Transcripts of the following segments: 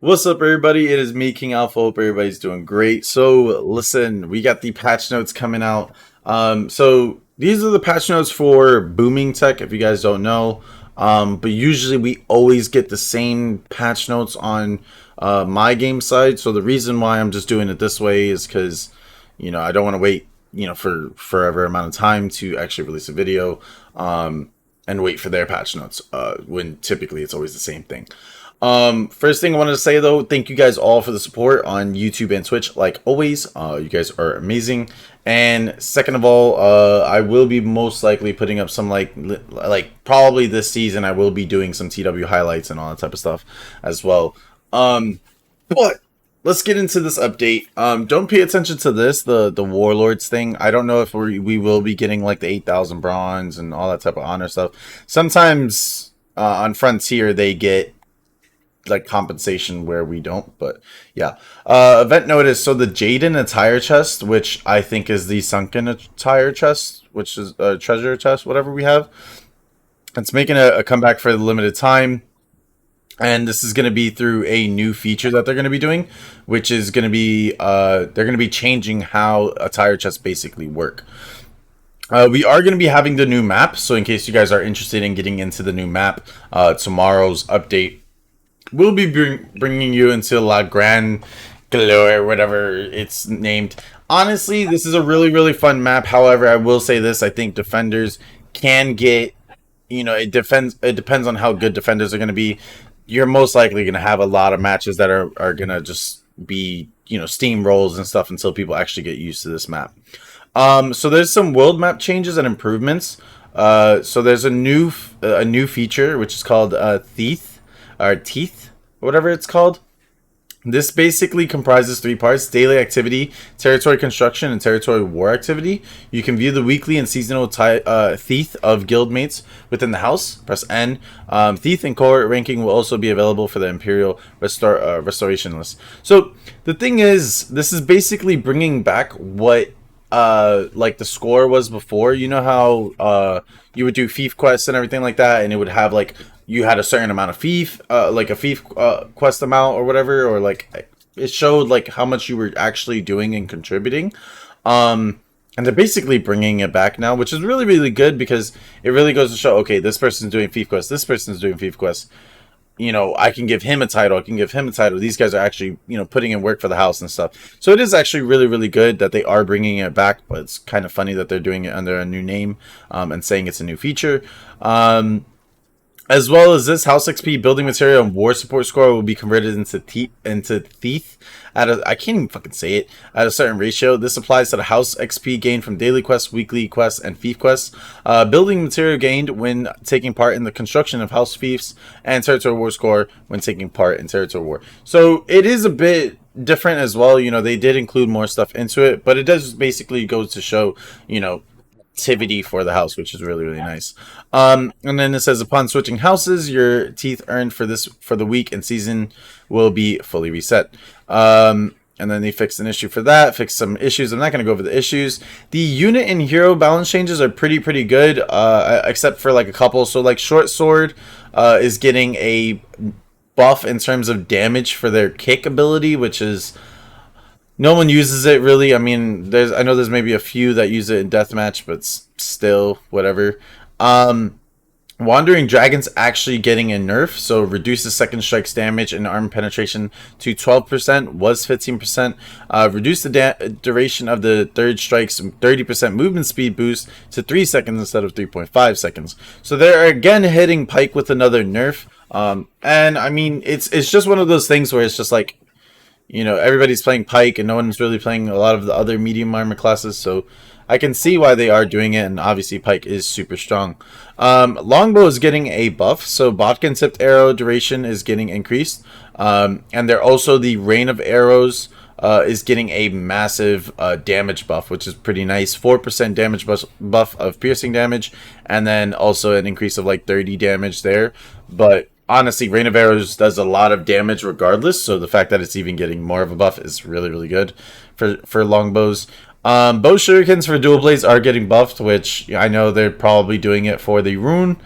What's up, everybody? It is me, KiNGAlpha. Hope everybody's doing great. So, listen, we got the patch notes coming out. So these are the patch notes for Booming Tech, if you guys don't know. But usually we always get the same patch notes on my game side. So the reason why I'm just doing it this way is because, I don't want to wait, for forever amount of time to actually release a video. And wait for their patch notes. When typically it's always the same thing. First thing I wanted to say though, thank you guys all for the support on YouTube and Twitch. Like always, you guys are amazing. And second of all, I will be most likely putting up some like probably this season. I will be doing some TW highlights and all that type of stuff as well. But let's get into this update. Don't pay attention to this, the Warlords thing. I don't know if we will be getting like the 8,000 bronze and all that type of honor stuff. Sometimes on Frontier they get like compensation where we don't, but yeah. Event notice. So the Jaden attire chest, which I think is the sunken attire chest, which is a treasure chest, whatever we have, it's making a comeback for the limited time. And this is going to be through a new feature that they're going to be doing, which is going to be they're going to be changing how attire chests basically work. We are going to be having the new map, so in case you guys are interested in getting into the new map, tomorrow's update we'll be bringing you into La Grande Galore, whatever it's named. Honestly, this is a really fun map. However, I will say this: I think defenders can get, it depends on how good defenders are going to be. You're most likely going to have a lot of matches that are going to just be, steamrolls and stuff until people actually get used to this map. So there's some world map changes and improvements. So there's a new feature which is called Teeth, whatever it's called. This basically comprises three parts: daily activity, territory construction, and territory war activity. You can view the weekly and seasonal Thief of guildmates within the house. Press N. Thief and cohort ranking will also be available for the Imperial Restoration list. So the thing is, this is basically bringing back what like the score was before. You know how you would do fief quests and everything like that, and it would have like you had a certain amount of fief, like a fief quest amount or whatever, or like it showed like how much you were actually doing and contributing. And they're basically bringing it back now, which is really good because it really goes to show, okay, this person's doing fief quests, this person's doing fief quests. I can give him a title, I can give him a title. These guys are actually, putting in work for the house and stuff. So it is actually really good that they are bringing it back, but it's kind of funny that they're doing it under a new name and saying it's a new feature. As well as this, House XP, building material, and war support score will be converted into Thief at I can't even fucking say it, at a certain ratio. This applies to the House XP gained from daily quests, weekly quests, and fief quests. Building material gained when taking part in the construction of house fiefs, and territory war score when taking part in territory war. So it is a bit different as well. They did include more stuff into it, but it does basically go to show, activity for the house, which is really nice. And then it says, upon switching houses, your teeth earned for the week and season will be fully reset. And then they fixed an issue for that, fixed some issues. I'm not going to go over the issues. The unit and hero balance changes are pretty good, except for like a couple. So like Short Sword is getting a buff in terms of damage for their kick ability, which is, no one uses it really. I mean, I know there's maybe a few that use it in deathmatch, but still, whatever. Wandering Dragon's actually getting a nerf, so reduces second strike's damage and armor penetration to 12%, was 15%. Reduce the duration of the third strike's 30% movement speed boost to 3 seconds instead of 3.5 seconds. So they're again hitting Pike with another nerf. And I mean, it's just one of those things where it's just like, everybody's playing Pike and no one's really playing a lot of the other medium armor classes, so I can see why they are doing it, and obviously Pike is super strong. Longbow is getting a buff, so Botkin tipped arrow duration is getting increased, and they're also, the rain of arrows is getting a massive damage buff, which is pretty nice. 4% damage buff of piercing damage, and then also an increase of like 30 damage there, but honestly, Rain of Arrows does a lot of damage regardless, so the fact that it's even getting more of a buff is really good for longbows. Bow shurikens for dual blades are getting buffed, which I know they're probably doing it for the rune.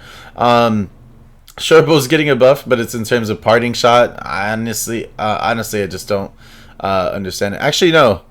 Sherbo's getting a buff, but it's in terms of parting shot. Honestly, I just don't understand it. Actually, no,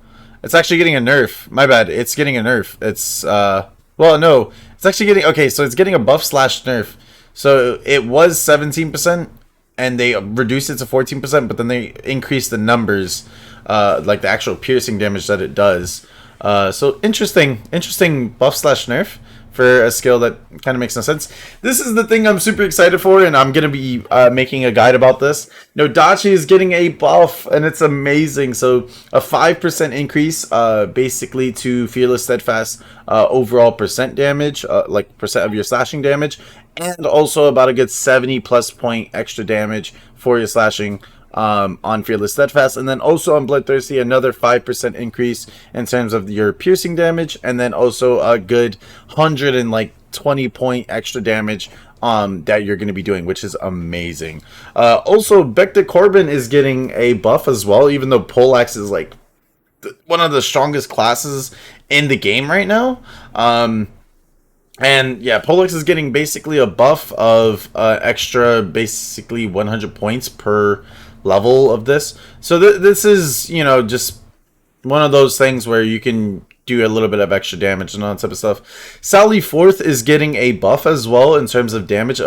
it's actually getting a nerf. My bad. It's getting a nerf. It's well, no, it's actually getting okay. So it's getting a buff slash nerf. So it was 17%, and they reduced it to 14%, but then they increased the numbers, like the actual piercing damage that it does. So interesting buff slash nerf for a skill that kind of makes no sense. This is the thing I'm super excited for, and I'm gonna be making a guide about this. Nodachi is getting a buff, and it's amazing. So a 5% increase, basically to Fearless Steadfast overall percent damage, like percent of your slashing damage, and also about a good 70 plus point extra damage for your slashing on Fearless Steadfast, and then also on Bloodthirsty another 5% increase in terms of your piercing damage, and then also a good 120 point extra damage that you're going to be doing, which is amazing. Also, Becta Corbin is getting a buff as well, even though Poleaxe is like one of the strongest classes in the game right now. And yeah, Poleaxe is getting basically a buff of extra, basically 100 points per level of this. So this is, you know, just one of those things where you can do a little bit of extra damage and all that type of stuff. Sally Forth is getting a buff as well in terms of damage,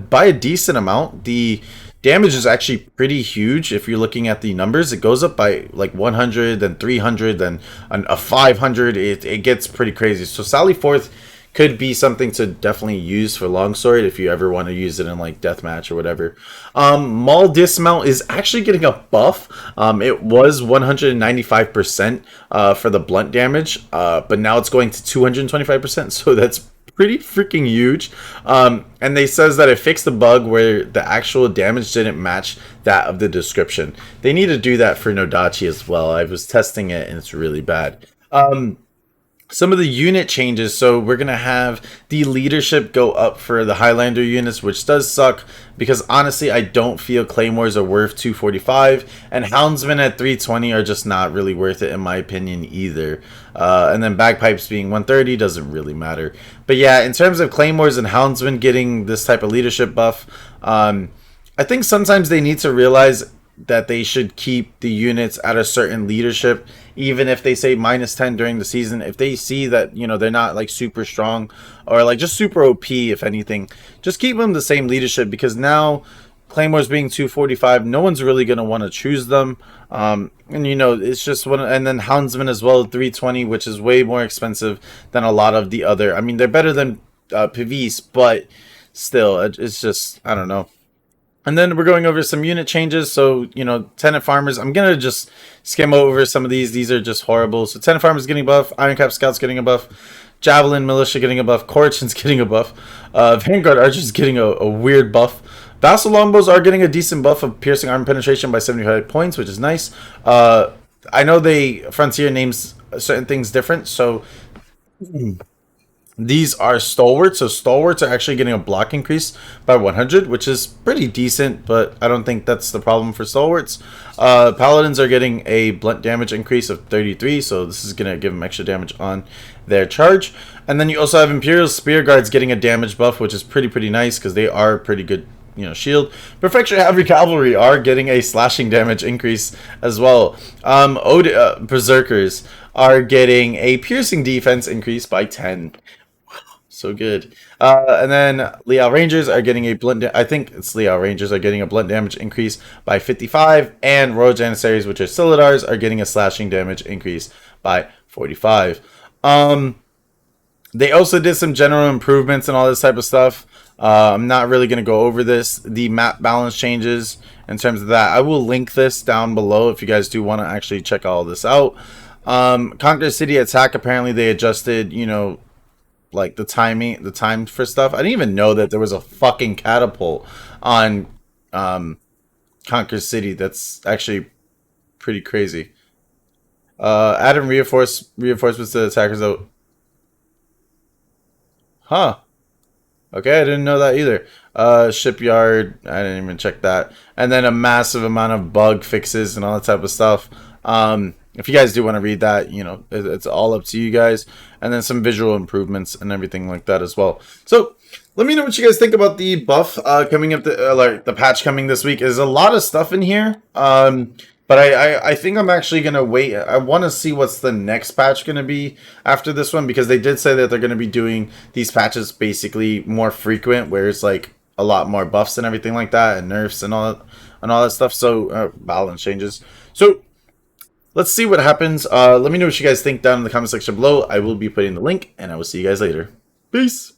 by a decent amount. The damage is actually pretty huge if you're looking at the numbers. It goes up by like 100, then 300, then a 500. It gets pretty crazy. So Sally Forth could be something to definitely use for longsword if you ever want to use it in like deathmatch or whatever. Maul Dismount is actually getting a buff. It was 195% for the blunt damage, but now it's going to 225%, so that's pretty freaking huge. And they says that it fixed the bug where the actual damage didn't match that of the description. They need to do that for Nodachi as well. I was testing it and it's really bad. Some of the unit changes, so we're going to have the leadership go up for the Highlander units, which does suck, because honestly, I don't feel Claymores are worth 245, and Houndsmen at 320 are just not really worth it, in my opinion, either. And then Bagpipes being 130 doesn't really matter. But yeah, in terms of Claymores and Houndsmen getting this type of leadership buff, I think sometimes they need to realize that they should keep the units at a certain leadership, even if they say -10 during the season. If they see that, you know, they're not like super strong or like just super OP, if anything, just keep them the same leadership, because now Claymores being 245, no one's really going to want to choose them. And you know, it's just one. And then Houndsman as well, 320, which is way more expensive than a lot of the other. I mean, they're better than Pavis, but still, it's just, I don't know. And then we're going over some unit changes. So, you know, Tenant Farmers, I'm going to just skim over some of these. These are just horrible. So Tenant Farmers getting a buff. Ironcap Scouts getting a buff. Javelin Militia getting a buff. Corchins getting a buff. Vanguard Archers getting a weird buff. Vassal Longbows are getting a decent buff of piercing arm penetration by 75 points, which is nice. I know Frontier names certain things different. So these are stalwarts, so stalwarts are actually getting a block increase by 100, which is pretty decent, but I don't think that's the problem for stalwarts. Paladins are getting a blunt damage increase of 33, so this is going to give them extra damage on their charge. And then you also have Imperial Spear Guards getting a damage buff, which is pretty nice, because they are pretty good, you know, shield. Perfection Heavy Cavalry are getting a slashing damage increase as well. Berserkers are getting a piercing defense increase by 10. So good. And then Leal Rangers are getting a blunt. I think it's Leal Rangers are getting a blunt damage increase by 55, and Royal Janissaries, which are Silidars, are getting a slashing damage increase by 45. They also did some general improvements and all this type of stuff. I'm not really going to go over this. The map balance changes in terms of that. I will link this down below if you guys do want to actually check all this out. Conqueror City Attack, apparently they adjusted, you know, like the time for stuff. I didn't even know that there was a fucking catapult on Conquer City. That's actually pretty crazy. Adding reinforcements to the attackers though. Huh. Okay, I didn't know that either. Shipyard, I didn't even check that. And then a massive amount of bug fixes and all that type of stuff. If you guys do want to read that, you know, it's all up to you guys. And then some visual improvements and everything like that as well. So Let me know what you guys think about the buff coming up, like the patch coming this week. There's a lot of stuff in here, but I think I'm actually gonna wait. I want to see what's the next patch gonna be after this one, because they did say that they're gonna be doing these patches basically more frequent, where it's like a lot more buffs and everything like that, and nerfs and all that stuff. So balance changes. So let's see what happens. Let me know what you guys think down in the comment section below. I will be putting the link, and I will see you guys later. Peace.